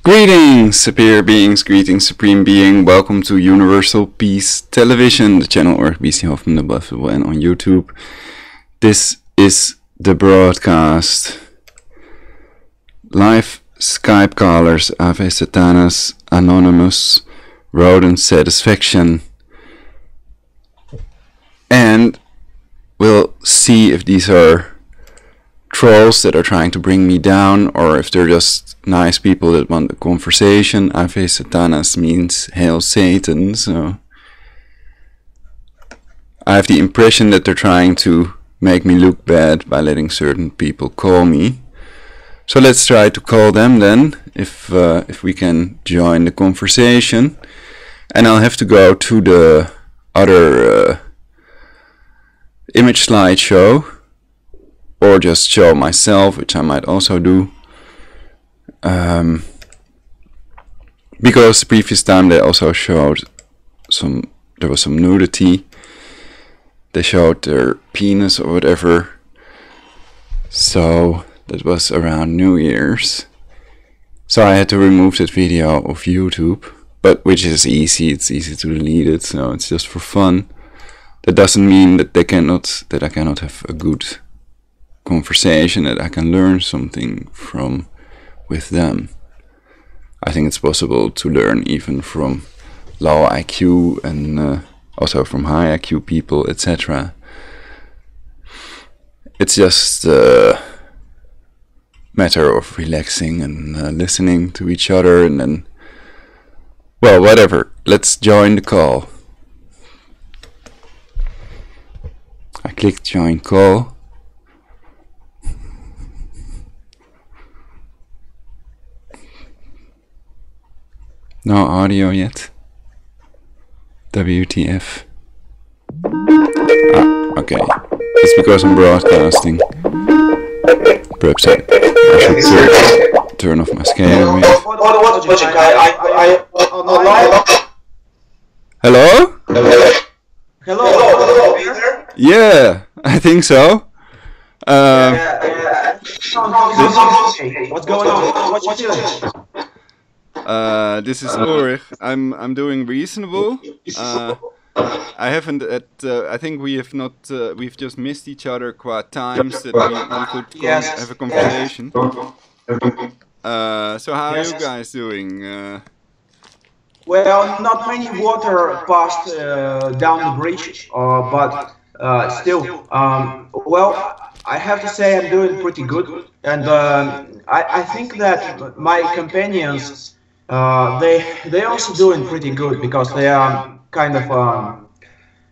Greetings, superior beings, greetings, supreme being. Welcome to Universal Peace Television, the channel or BC Hoffman the Buffalo, and on YouTube. This is the broadcast. Live Skype callers, Ave Satanas, Anonymous, Rodent Satisfaction. And we'll see if these are trolls that are trying to bring me down, or if they're just nice people that want a conversation. Ave Satanas means Hail Satan, so I have the impression that they're trying to make me look bad by letting certain people call me. So let's try to call them then, if we can join the conversation. And I'll have to go to the other image slideshow, or just show myself, which I might also do. Because the previous time they also showed there was some nudity. They showed their penis or whatever. So that was around New Year's. So I had to remove that video of YouTube, but which is easy. It's easy to delete it, so it's just for fun. That doesn't mean that I cannot have a good conversation, that I can learn something from with them. I think it's possible to learn even from low IQ and also from high IQ people, etc. It's just a matter of relaxing and listening to each other, and then, well, whatever. Let's join the call. I clicked join call. No audio yet. WTF. Ah, okay. It's because I'm broadcasting. Perhaps I should turn off my scale. Hello? Hello? Yeah, I think so. What's going on? What you doing? This is Ulrich. I'm doing reasonable. I haven't. I think we have not. We've just missed each other quite times that we could have a conversation. So how are you guys doing? Well, not many water passed down the bridge, but still, well, I have to say I'm doing pretty good, and I think that my companions, they also doing pretty good, because they are kind of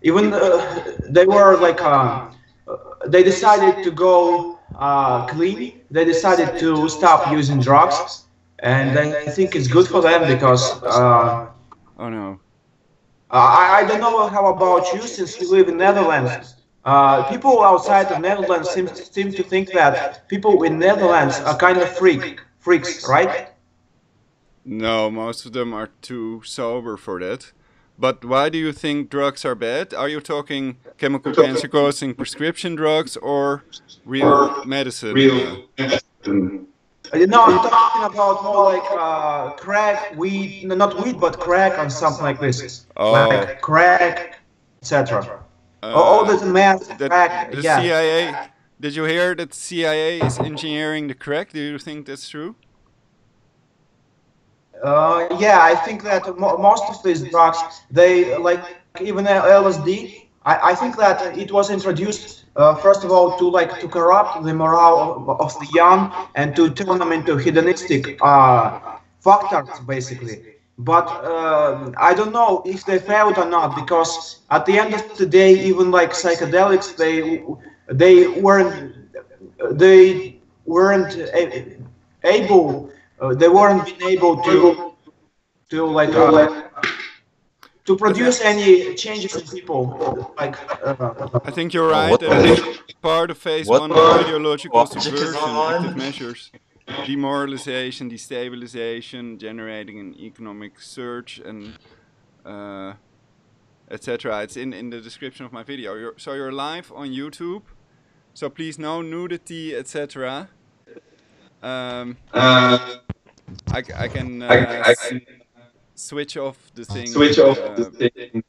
even they were like they decided to go clean. They decided to stop using drugs, and I think it's good for them, because oh no. I don't know how about you, since you live in Netherlands. People outside of Netherlands seem to think that people in Netherlands are kind of freaks, right? No, most of them are too sober for that. But why do you think drugs are bad? Are you talking chemical cancer causing prescription drugs or real medicine? No, I'm talking about more like crack, weed, not weed, but crack or something like this. Oh. Like crack, etc. All this meth, crack, the yeah. CIA, did you hear that the CIA is engineering the crack? Do you think that's true? Yeah, I think that most of these drugs, they, like even LSD, I think that it was introduced first of all to corrupt the morale of the young and to turn them into hedonistic factors, basically. But I don't know if they failed or not, because at the end of the day, even like psychedelics, they weren't able. They weren't being able to produce any changes in people. Like I think you're right. That is part of phase one of radiological subversion, active measures, demoralization, destabilization, generating an economic surge, and etc. It's in the description of my video. So you're live on YouTube. So please, no nudity, etc. I can switch off the thing.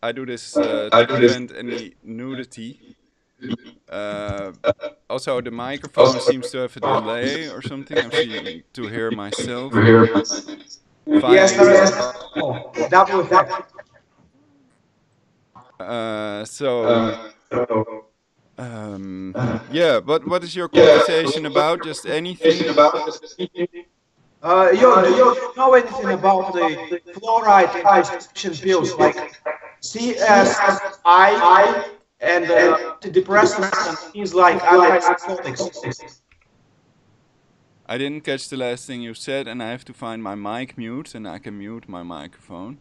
I do this to prevent any nudity. Uh, Also, the microphone seems to have a delay or something. I'm seeming to hear myself Yes, via there your. is double effect. So, yeah. But what is your conversation about? Just anything? Do you know anything about the fluoride prescription pills like CSI and antidepressants and things like antipsychotics? I didn't catch the last thing you said, and I have to find my mic mute, and I can mute my microphone.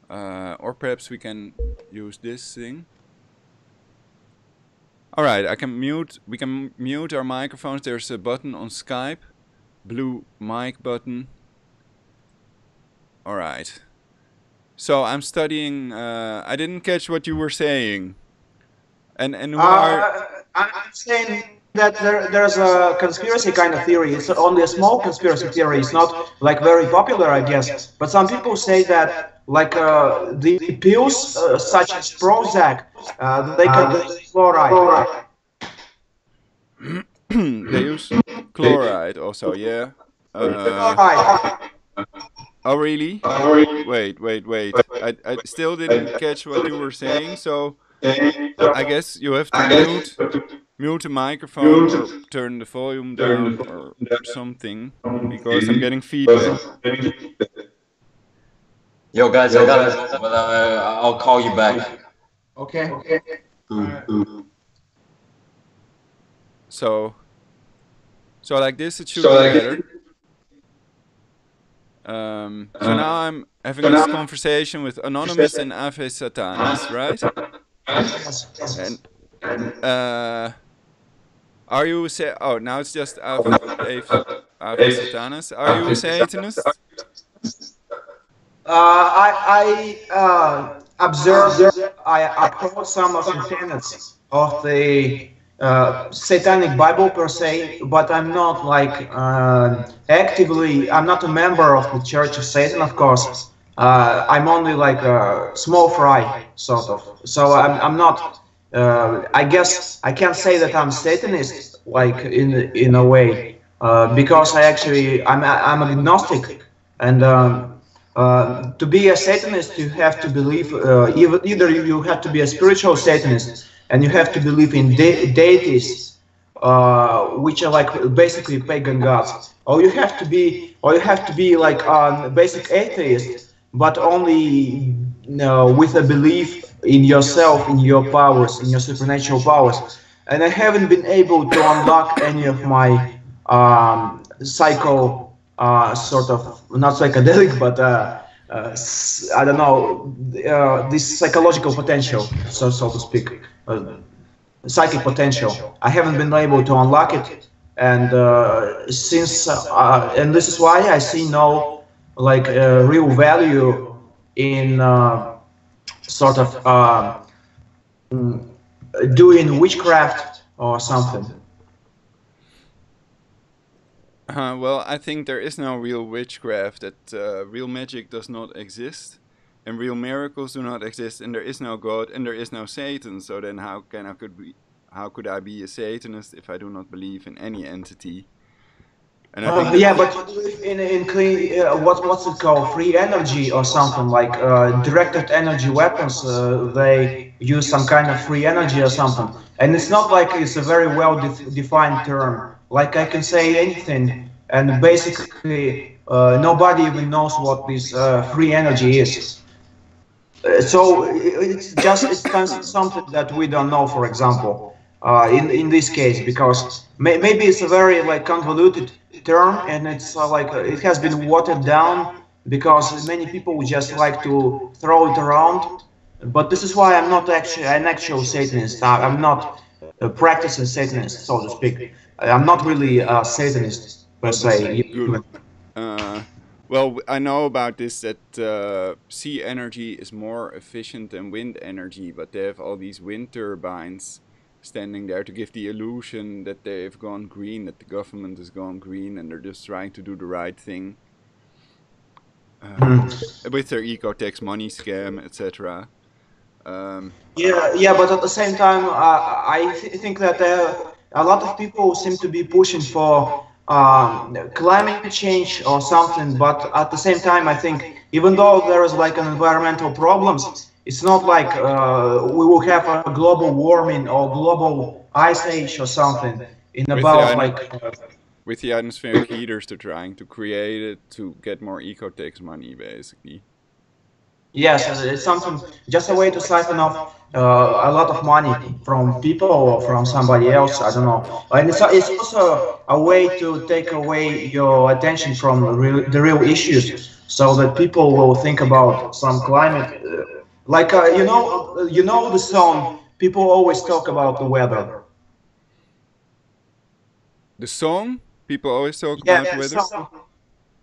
Or perhaps we can use this thing. All right, I can mute. We can mute our microphones. There's a button on Skype, blue mic button. All right. So I'm studying. I didn't catch what you were saying. And who are? I'm saying that there's a conspiracy kind of theory. It's only a small conspiracy theory. It's not like very popular, I guess. But some people say that like the pills such as Prozac, they contain fluoride. They use chloride also, yeah. Fluoride. Oh really? Wait. I still didn't catch what you were saying. So I guess you have to mute the microphone or turn the volume down or something, because I'm getting feedback. Yo guys, I got it, but I'll call you back. Okay. So like this, it should be better. So now I'm having this conversation with Anonymous and Ave Satanas, right? And are you now it's just Ave Satanas. Are you a Satanist? I observed, I uphold some of the tenets of the Satanic Bible per se, but I'm not like actively, I'm not a member of the Church of Satan, of course. I'm only like a small fry, sort of. So I'm not, I guess I can't say that I'm Satanist, like in a way, because I'm agnostic, and to be a Satanist, you have to believe, either you have to be a spiritual Satanist, and you have to believe in deities, which are like basically pagan gods, or you have to be like a basic atheist, but only with a belief in yourself, in your powers, in your supernatural powers. And I haven't been able to unlock any of my sort of, not psychedelic, but I don't know, this psychological potential, so to speak, psychic potential. I haven't been able to unlock it, and and this is why I see no like real value in sort of doing witchcraft or something. Well, I think there is no real witchcraft, that real magic does not exist, and real miracles do not exist, and there is no God, and there is no Satan. So then how could I be a Satanist if I do not believe in any entity? And I think yeah, but you believe in clean, what's it called, free energy or something, like directed energy weapons. They use some kind of free energy or something, and it's not like it's a very well defined term. Like I can say anything, and basically nobody even knows what this free energy is. So it's something that we don't know, for example, in this case, because maybe it's a very like convoluted term, and it's like it has been watered down because many people just like to throw it around. But this is why I'm not actually an actual Satanist. I'm not a practicing Satanist, so to speak. I'm not really a Satanist per se. Good. Well, I know about this, that sea energy is more efficient than wind energy, but they have all these wind turbines, standing there to give the illusion that they've gone green, that the government has gone green, and they're just trying to do the right thing with their eco-tax money scam, etc. Yeah, but at the same time, I think that a lot of people seem to be pushing for climate change or something. But at the same time, I think even though there is like an environmental problems, it's not like we will have a global warming or global ice age or something in with the about like. with the atmospheric heaters, they're trying to create it to get more eco-tax money, basically. Yes, it's something, just a way to siphon off a lot of money from people or from somebody else. I don't know. And it's also a way to take away your attention from the real issues, so that people will think about some climate. Like you know the song. People always talk about the weather. The song, people always talk Yeah, about the weather. song.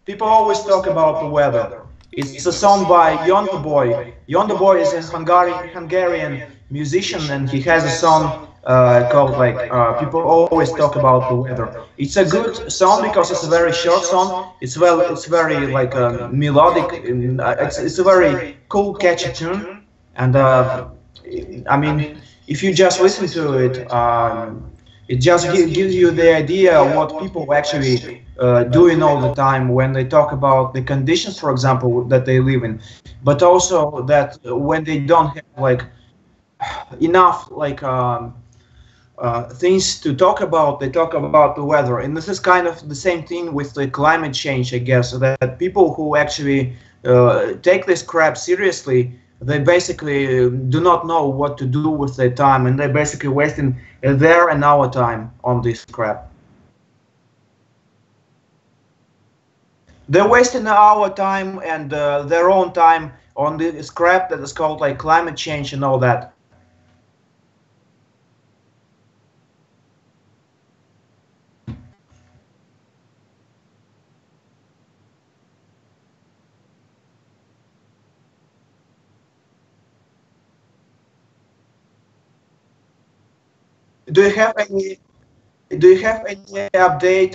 People always talk about the weather. It's a song by Yonder Boy. Yonder Boy is a Hungarian musician, and he has a song called like "People Always Talk About the Weather." It's a good song because it's a very short song. It's very like melodic. It's a very cool, catchy tune, and I mean, if you just listen to it, it just gives you the idea what people actually doing all the time when they talk about the conditions, for example, that they live in, but also that when they don't have like enough like things to talk about, they talk about the weather. And this is kind of the same thing with the climate change, I guess, that people who actually take this crap seriously, they basically do not know what to do with their time, and they're basically wasting their and our time on this crap. They're wasting our time and their own time on this crap that is called like climate change and all that. Do you have any update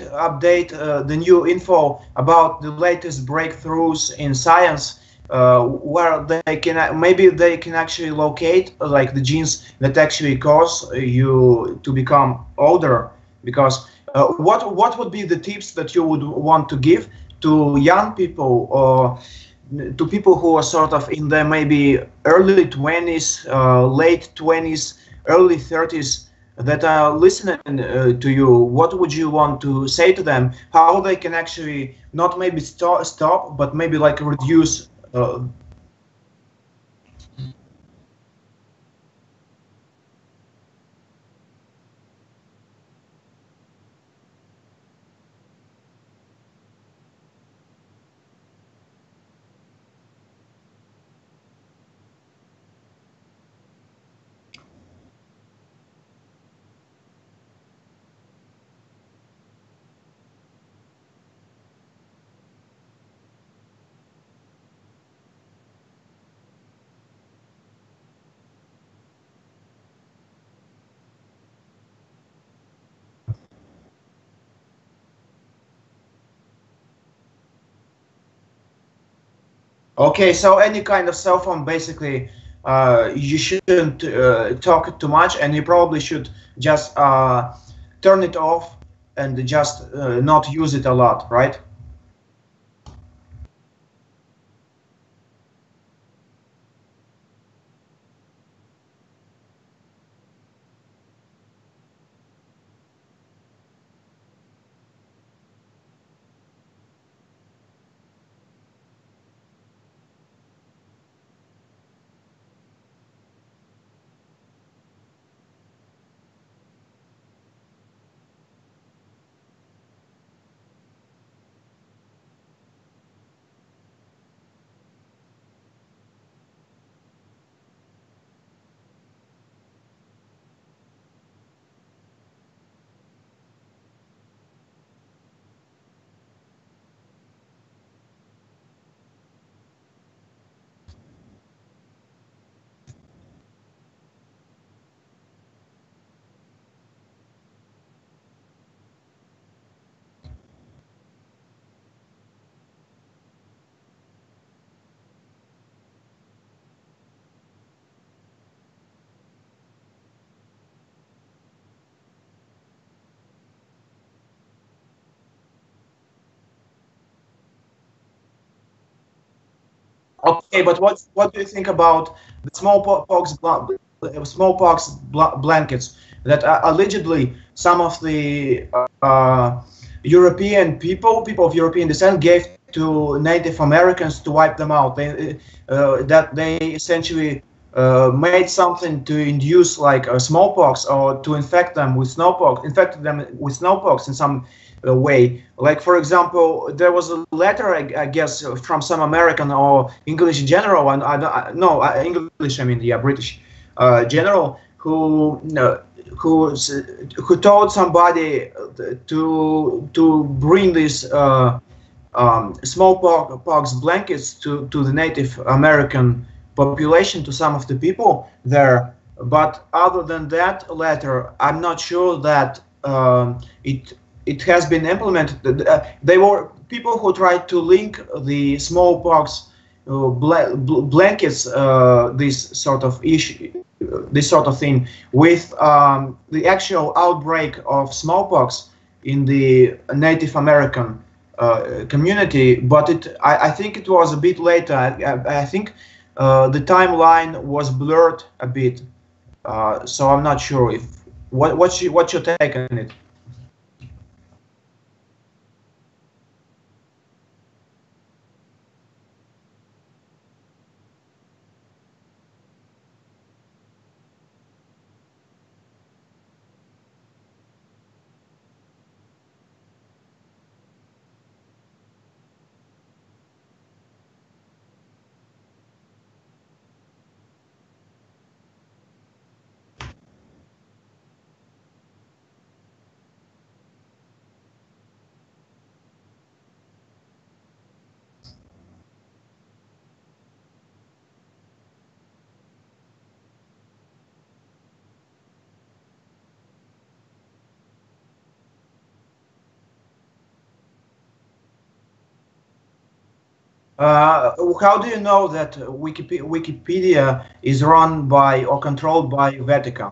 the new info about the latest breakthroughs in science, where they can maybe they can actually locate like the genes that actually cause you to become older? Because what would be the tips that you would want to give to young people or to people who are sort of in their maybe early 20s, late 20s, early 30s, that are listening to you? What would you want to say to them? How they can actually not maybe stop, but maybe like reduce. Okay, so any kind of cell phone, basically, you shouldn't talk too much, and you probably should just turn it off and just not use it a lot, right? Okay, but what do you think about the smallpox blankets that allegedly some of the European people of European descent gave to Native Americans to wipe them out? That they essentially made something to induce like smallpox, or to infected them with smallpox in some way. Like, for example, there was a letter, I guess, from some American or English general, and English, I mean, yeah, British general, who told somebody to bring these smallpox blankets to the Native American population, to some of the people there. But other than that letter, I'm not sure that it has been implemented. They were people who tried to link the smallpox blankets, this sort of issue, this sort of thing, with the actual outbreak of smallpox in the Native American community. But I think it was a bit later. I think the timeline was blurred a bit, so I'm not sure if what's your take on it. How do you know that Wikipedia is run by or controlled by Vatican?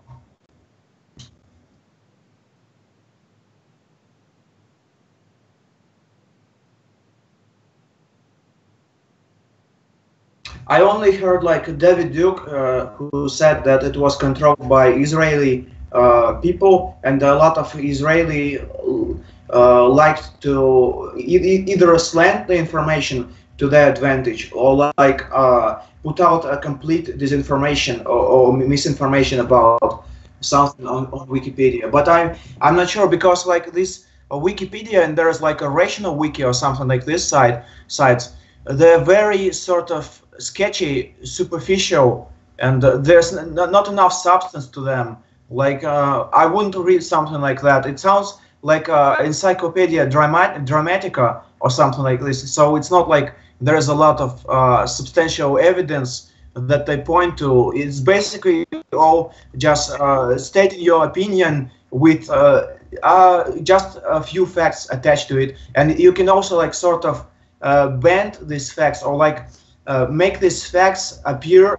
I only heard like David Duke, who said that it was controlled by Israeli people, and a lot of Israeli liked to either slant the information to their advantage, or like put out a complete disinformation or misinformation about something on Wikipedia. But I'm not sure, because like this Wikipedia, and there's like a rational wiki or something like this sites, they're very sort of sketchy, superficial, and there's not enough substance to them. Like I wouldn't read something like that. It sounds like Encyclopedia Dramatica or something like this. So it's not like there's a lot of substantial evidence that they point to. It's basically all just stating your opinion with just a few facts attached to it. And you can also like sort of bend these facts, or like make these facts appear,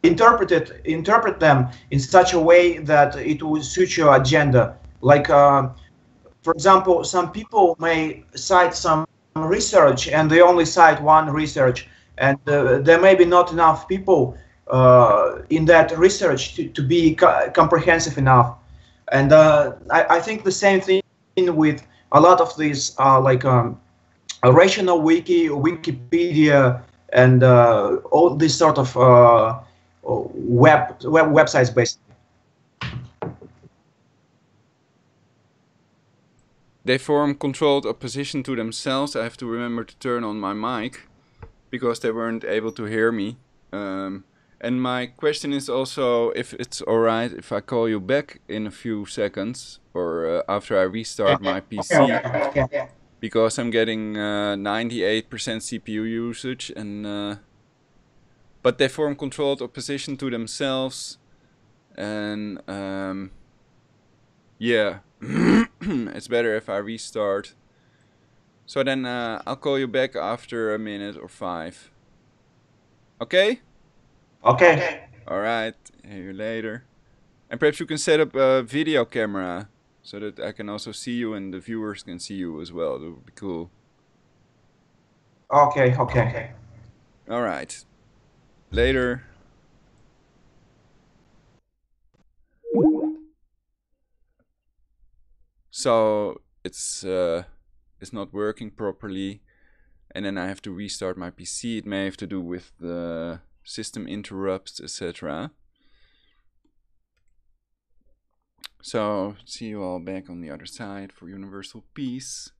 interpret them in such a way that it will suit your agenda. Like, for example, some people may cite some research, and they only cite one research, and there may be not enough people in that research to be comprehensive enough. And I think the same thing with a lot of these like a rational wiki, Wikipedia, and all these sort of websites basically. They form controlled opposition to themselves. I have to remember to turn on my mic because they weren't able to hear me. And my question is also if it's alright if I call you back in a few seconds, or after I restart my PC, because I'm getting 98% CPU usage, and but they form controlled opposition to themselves, and yeah. It's better if I restart. So then I'll call you back after a minute or 5. Okay? Okay. Alright, hear you later. And perhaps you can set up a video camera so that I can also see you and the viewers can see you as well. That would be cool. Okay. Alright. Later. So it's not working properly, and then I have to restart my PC. It may have to do with the system interrupts, etc. So see you all back on the other side for universal peace.